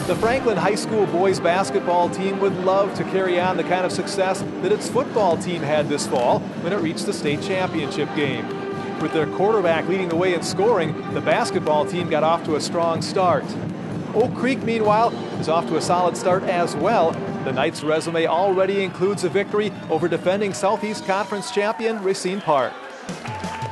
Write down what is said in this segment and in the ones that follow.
The Franklin High School boys basketball team would love to carry on the kind of success that its football team had this fall when it reached the state championship game. With their quarterback leading the way in scoring, the basketball team got off to a strong start. Oak Creek, meanwhile, is off to a solid start as well. The Knights' resume already includes a victory over defending Southeast Conference champion Racine Park.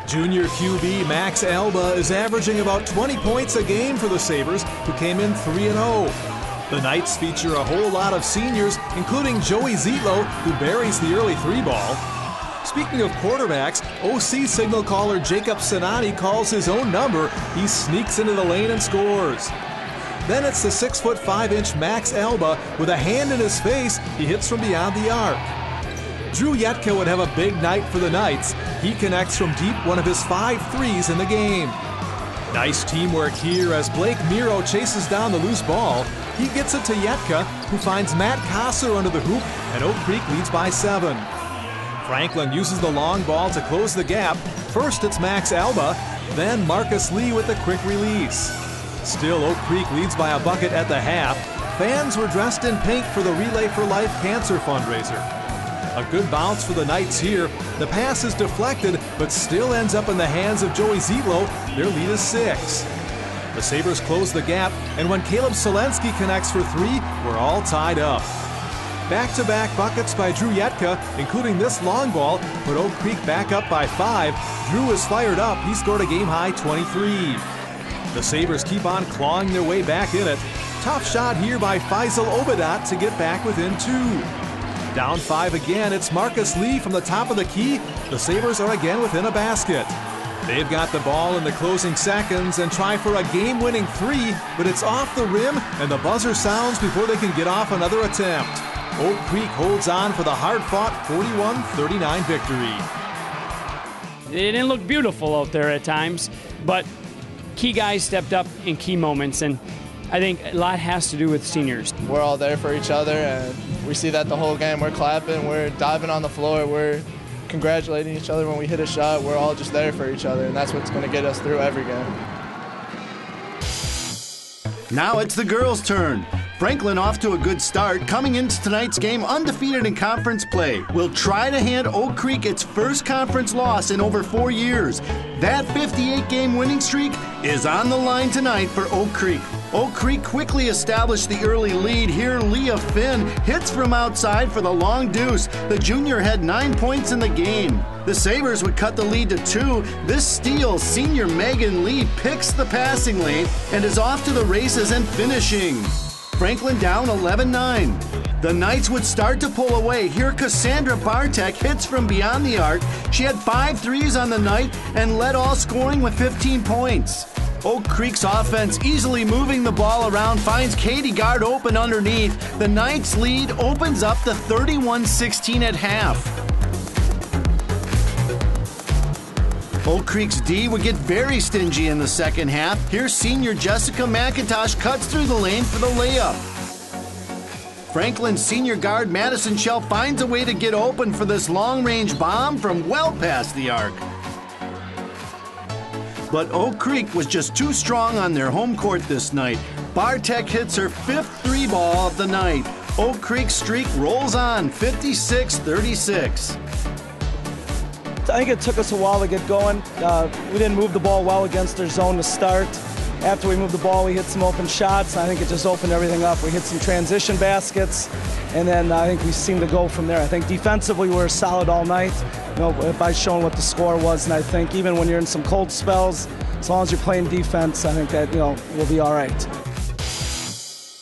Junior QB Max Alba is averaging about 20 points a game for the Sabres, who came in 3-0. The Knights feature a whole lot of seniors, including Joey Zietlow, who buries the early three ball. Speaking of quarterbacks, OC signal caller Jacob Sinani calls his own number. He sneaks into the lane and scores. Then it's the 6'5" Max Alba with a hand in his face. He hits from beyond the arc. Drew Yetka would have a big night for the Knights. He connects from deep, one of his 5 threes in the game. Nice teamwork here as Blake Miro chases down the loose ball. He gets it to Yetka, who finds Matt Kosser under the hoop, and Oak Creek leads by 7. Franklin uses the long ball to close the gap. First it's Max Alba, then Marcus Lee with a quick release. Still, Oak Creek leads by a bucket at the half. Fans were dressed in pink for the Relay for Life cancer fundraiser. A good bounce for the Knights here. The pass is deflected, but still ends up in the hands of Joey Zietlow. Their lead is 6. The Sabres close the gap, and when Caleb Selensky connects for 3, we're all tied up. Back-to-back buckets by Drew Yetka, including this long ball, put Oak Creek back up by 5. Drew is fired up. He scored a game-high 23. The Sabres keep on clawing their way back in it. Tough shot here by Faisal Obadat to get back within 2. Down 5 again, it's Marcus Lee from the top of the key. The Sabres are again within a basket. They've got the ball in the closing seconds and try for a game-winning 3, but it's off the rim and the buzzer sounds before they can get off another attempt. Oak Creek holds on for the hard-fought 41-39 victory. It didn't look beautiful out there at times, but key guys stepped up in key moments, and I think a lot has to do with seniors. We're all there for each other, and we see that the whole game. We're clapping, we're diving on the floor, we're congratulating each other when we hit a shot. We're all just there for each other, and that's what's going to get us through every game. Now it's the girls' turn. Franklin off to a good start, coming into tonight's game undefeated in conference play. Will try to hand Oak Creek its first conference loss in over 4 years. That 58-game winning streak is on the line tonight for Oak Creek. Oak Creek quickly established the early lead. Here, Leah Finn hits from outside for the long deuce. The junior had 9 points in the game. The Sabres would cut the lead to 2. This steal, senior Megan Lee picks the passing lane and is off to the races and finishing. Franklin down 11-9. The Knights would start to pull away. Here, Cassandra Bartek hits from beyond the arc. She had 5 threes on the night and led all scoring with 15 points. Oak Creek's offense easily moving the ball around finds Katie Gard open underneath. The Knights' lead opens up to 31-16 at half. Oak Creek's D would get very stingy in the second half. Here's senior Jessica McIntosh cuts through the lane for the layup. Franklin's senior guard Madison Shell finds a way to get open for this long-range bomb from well past the arc. But Oak Creek was just too strong on their home court this night. Bartek hits her 5th 3-ball of the night. Oak Creek's streak rolls on, 56-36. I think it took us a while to get going. We didn't move the ball well against their zone to start. After we moved the ball, we hit some open shots. I think it just opened everything up. We hit some transition baskets, and then I think we seemed to go from there. I think defensively we were solid all night. You know, if I'd shown what the score was, and I think even when you're in some cold spells, as long as you're playing defense, I think that, you know, we'll be all right.